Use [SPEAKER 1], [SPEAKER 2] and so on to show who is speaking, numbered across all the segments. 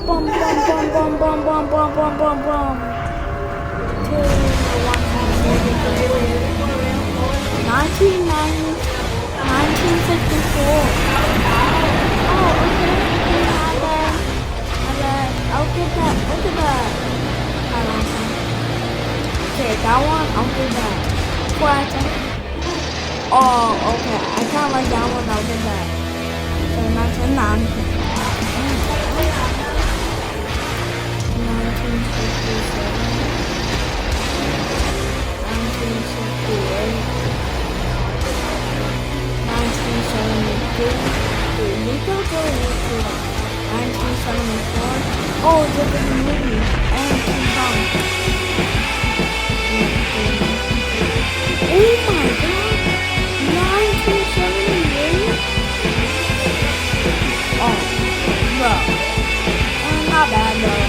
[SPEAKER 1] Boom, boom, boom, boom, boom, boom, boom, boom, boom, boom. 1964. Oh, okay. I'll get that. Look at that. Okay, that one, I'll get that. Oh, okay. I can't like that one, I'll get that. So 1974. Oh, this is a movie. And King Kong. Oh my god. 1978? Oh, bro. Not bad though.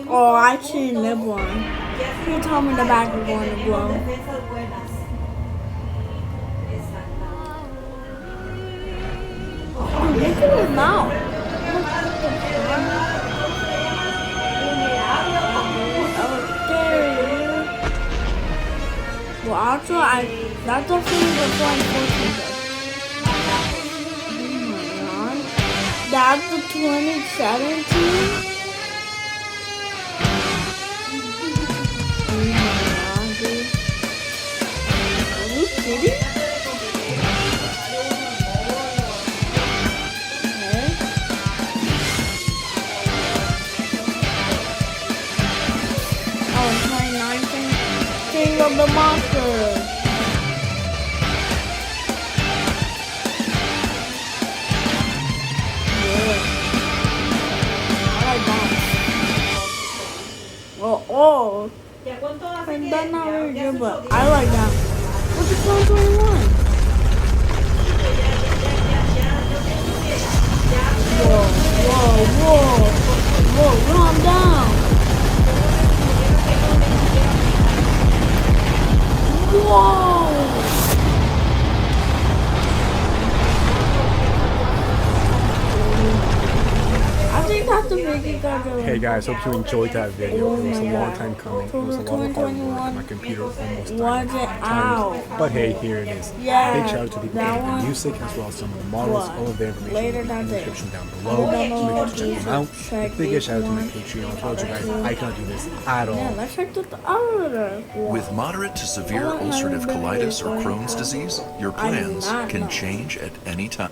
[SPEAKER 1] Oh, I seen that one. He told me the back was going to blow. Oh, look at his mouth. Well, also, that's the thing before unfortunately. Oh my god. That's the 2017? King of the Monsters. Yeah. I like that. Oh. And that's not very good, but I like that. What's the 2021? Whoa, calm down. Whoa! I think that's the biggest Godzilla.
[SPEAKER 2] Hey guys, hope you enjoyed that video. It was a long time coming. It was a lot of hard work. My computer almost died. But hey, here it is.
[SPEAKER 1] Yeah,
[SPEAKER 2] big shout out to people playing the music as well as some of the models. All of the information will be in the description down below. So make sure to check them out. A big shout out to my Patreon. I told you guys I cannot do this at all.
[SPEAKER 1] Yeah, let's check the other one.
[SPEAKER 3] With moderate to severe ulcerative colitis or Crohn's disease, your plans can change at any time.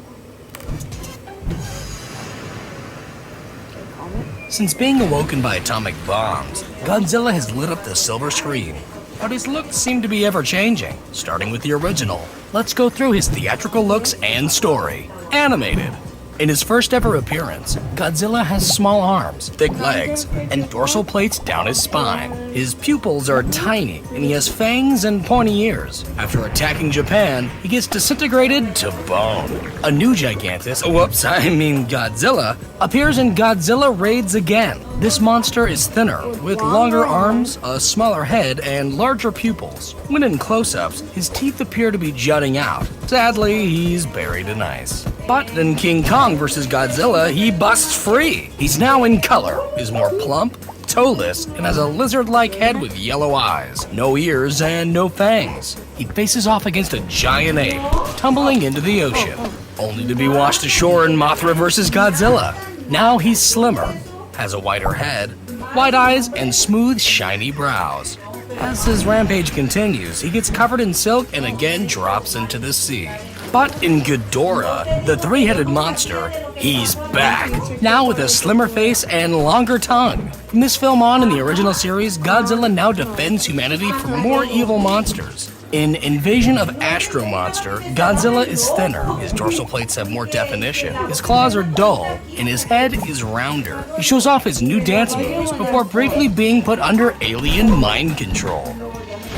[SPEAKER 4] Since being awoken by atomic bombs, Godzilla has lit up the silver screen. But his looks seem to be ever-changing, starting with the original. Let's go through his theatrical looks and story. Animated. In his first ever appearance, Godzilla has small arms, thick legs, and dorsal plates down his spine. His pupils are tiny, and he has fangs and pointy ears. After attacking Japan, he gets disintegrated to bone. A new Godzilla, appears in Godzilla Raids Again. This monster is thinner, with longer arms, a smaller head, and larger pupils. When in close-ups, his teeth appear to be jutting out. Sadly, he's buried in ice. But in King Kong vs. Godzilla, he busts free. He's now in color, is more plump, toeless, and has a lizard-like head with yellow eyes, no ears, and no fangs. He faces off against a giant ape, tumbling into the ocean, only to be washed ashore in Mothra vs. Godzilla. Now he's slimmer, has a wider head, wide eyes, and smooth, shiny brows. As his rampage continues, he gets covered in silk and again drops into the sea. But in Ghidorah, the three-headed monster, he's back, now with a slimmer face and longer tongue. From this film on in the original series, Godzilla now defends humanity from more evil monsters. In Invasion of Astro Monster, Godzilla is thinner, his dorsal plates have more definition, his claws are dull, and his head is rounder. He shows off his new dance moves before briefly being put under alien mind control.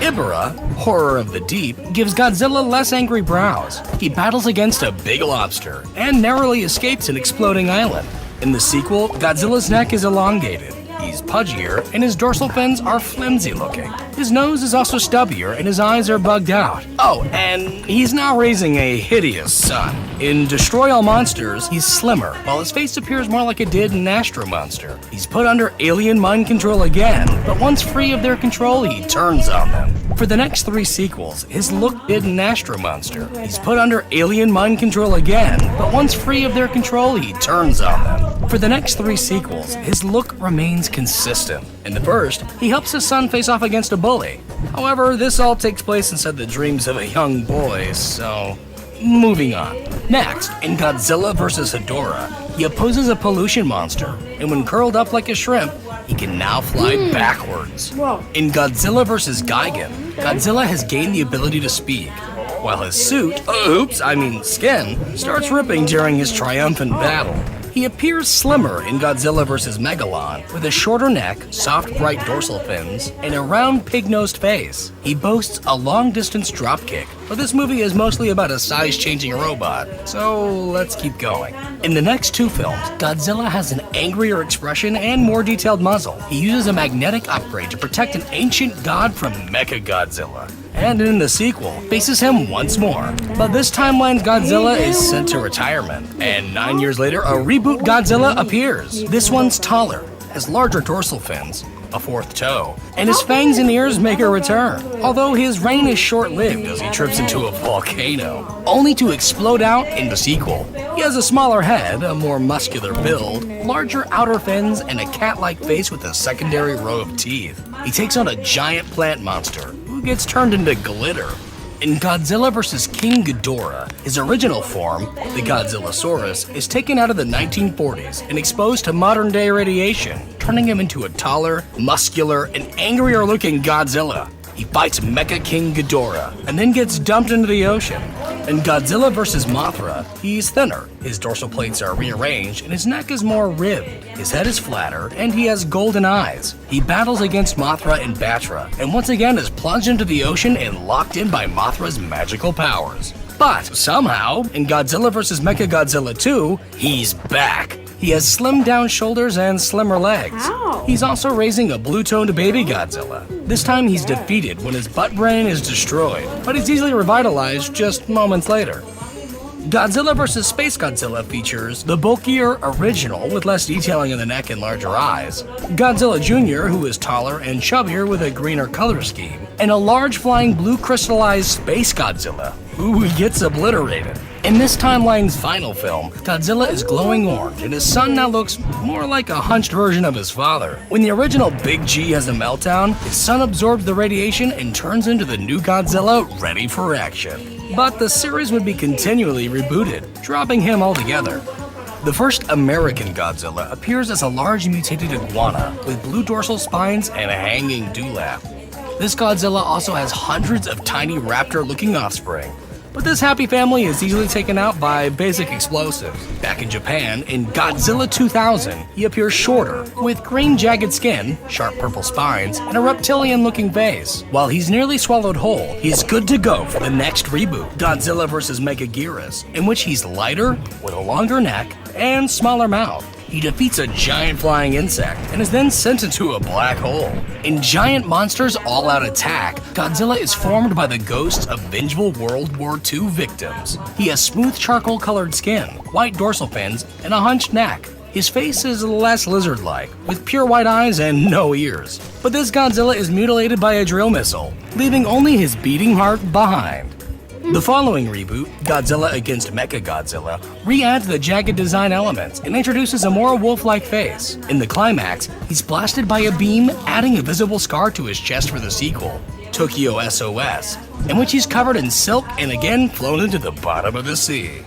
[SPEAKER 4] Ibara, Horror of the Deep, gives Godzilla less angry brows. He battles against a big lobster and narrowly escapes an exploding island. In the sequel, Godzilla's neck is elongated. He's pudgier, and his dorsal fins are flimsy looking. His nose is also stubbier, and his eyes are bugged out. Oh, and he's now raising a hideous son. In Destroy All Monsters, he's slimmer, while his face appears more like it did in Astro Monster. He's put under alien mind control again, but once free of their control, he turns on them. For the next three sequels, his look did in Astro Monster. He's put under alien mind control again, but once free of their control, he turns on them. For the next three sequels, his look remains consistent. In the first, he helps his son face off against a bully. However, this all takes place inside the dreams of a young boy, so moving on. Next, in Godzilla vs. Hedorah, he opposes a pollution monster, and when curled up like a shrimp, he can now fly backwards.
[SPEAKER 1] Whoa.
[SPEAKER 4] In Godzilla vs. Gigan, Godzilla has gained the ability to speak, while his suit, skin, starts ripping during his triumphant battle. He appears slimmer in Godzilla vs. Megalon, with a shorter neck, soft bright dorsal fins, and a round pig-nosed face. He boasts a long-distance dropkick, but this movie is mostly about a size-changing robot, so let's keep going. In the next two films, Godzilla has an angrier expression and more detailed muzzle. He uses a magnetic upgrade to protect an ancient god from Mechagodzilla. And in the sequel, faces him once more. But this timeline's Godzilla is sent to retirement, and 9 years later, a reboot Godzilla appears. This one's taller, has larger dorsal fins, a fourth toe, and his fangs and ears make a return. Although his reign is short-lived as he trips into a volcano, only to explode out in the sequel. He has a smaller head, a more muscular build, larger outer fins, and a cat-like face with a secondary row of teeth. He takes on a giant plant monster, who gets turned into glitter. In Godzilla vs. King Ghidorah, his original form, the Godzillasaurus, is taken out of the 1940s and exposed to modern-day radiation, turning him into a taller, muscular, and angrier-looking Godzilla. He fights Mecha King Ghidorah, and then gets dumped into the ocean. In Godzilla vs. Mothra, he's thinner, his dorsal plates are rearranged, and his neck is more ribbed. His head is flatter, and he has golden eyes. He battles against Mothra and Batra, and once again is plunged into the ocean and locked in by Mothra's magical powers. But somehow, in Godzilla vs. Mechagodzilla 2, he's back. He has slimmed down shoulders and slimmer legs.
[SPEAKER 1] Ow.
[SPEAKER 4] He's also raising a blue-toned baby Godzilla. This time he's defeated when his butt brain is destroyed, but he's easily revitalized just moments later. Godzilla vs. Space Godzilla features the bulkier original with less detailing in the neck and larger eyes, Godzilla Jr., who is taller and chubbier with a greener color scheme, and a large flying blue crystallized Space Godzilla, who gets obliterated. In this timeline's final film, Godzilla is glowing orange, and his son now looks more like a hunched version of his father. When the original Big G has a meltdown, his son absorbs the radiation and turns into the new Godzilla ready for action. But the series would be continually rebooted, dropping him altogether. The first American Godzilla appears as a large mutated iguana with blue dorsal spines and a hanging dewlap. This Godzilla also has hundreds of tiny raptor-looking offspring. But this happy family is easily taken out by basic explosives. Back in Japan, in Godzilla 2000, he appears shorter, with green jagged skin, sharp purple spines, and a reptilian-looking face. While he's nearly swallowed whole, he's good to go for the next reboot, Godzilla vs. Megaguirus, in which he's lighter, with a longer neck, and smaller mouth. He defeats a giant flying insect and is then sent into a black hole. In Giant Monsters All-Out Attack, Godzilla is formed by the ghosts of vengeful World War II victims. He has smooth charcoal-colored skin, white dorsal fins, and a hunched neck. His face is less lizard-like, with pure white eyes and no ears. But this Godzilla is mutilated by a drill missile, leaving only his beating heart behind. The following reboot, Godzilla Against Mechagodzilla, re-adds the jagged design elements and introduces a more wolf-like face. In the climax, he's blasted by a beam, adding a visible scar to his chest for the sequel, Tokyo SOS, in which he's covered in silk and again flown into the bottom of the sea.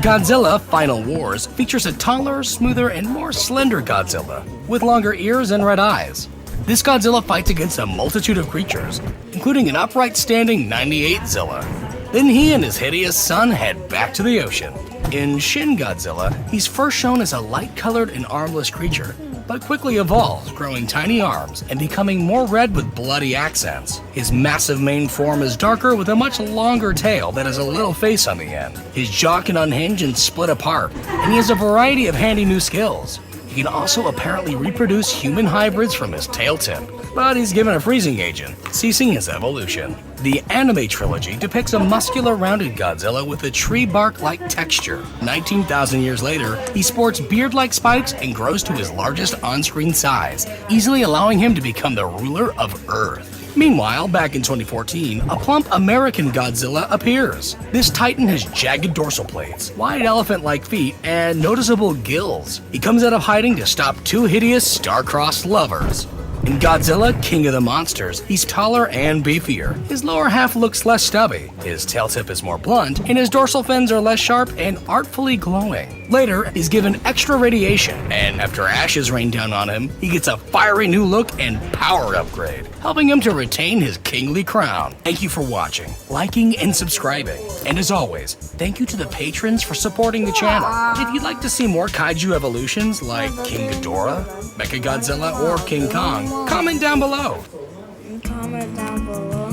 [SPEAKER 4] Godzilla Final Wars features a taller, smoother, and more slender Godzilla, with longer ears and red eyes. This Godzilla fights against a multitude of creatures, including an upright standing 98 Zilla. Then he and his hideous son head back to the ocean. In Shin Godzilla, he's first shown as a light-colored and armless creature, but quickly evolves, growing tiny arms and becoming more red with bloody accents. His massive main form is darker with a much longer tail that has a little face on the end. His jaw can unhinge and split apart, and he has a variety of handy new skills. He can also apparently reproduce human hybrids from his tail tip, but he's given a freezing agent, ceasing his evolution. The anime trilogy depicts a muscular, rounded Godzilla with a tree bark-like texture. 19,000 years later, he sports beard-like spikes and grows to his largest on-screen size, easily allowing him to become the ruler of Earth. Meanwhile, back in 2014, a plump American Godzilla appears. This titan has jagged dorsal plates, wide elephant-like feet, and noticeable gills. He comes out of hiding to stop two hideous star-crossed lovers. In Godzilla, King of the Monsters, he's taller and beefier. His lower half looks less stubby, his tail tip is more blunt, and his dorsal fins are less sharp and artfully glowing. Later, he's given extra radiation, and after ashes rain down on him, he gets a fiery new look and power upgrade, helping him to retain his kingly crown. Thank you for watching, liking, and subscribing. And as always, thank you to the patrons for supporting the channel. If you'd like to see more kaiju evolutions like King Ghidorah, Mechagodzilla, or King Kong, comment down below.
[SPEAKER 1] Comment down below.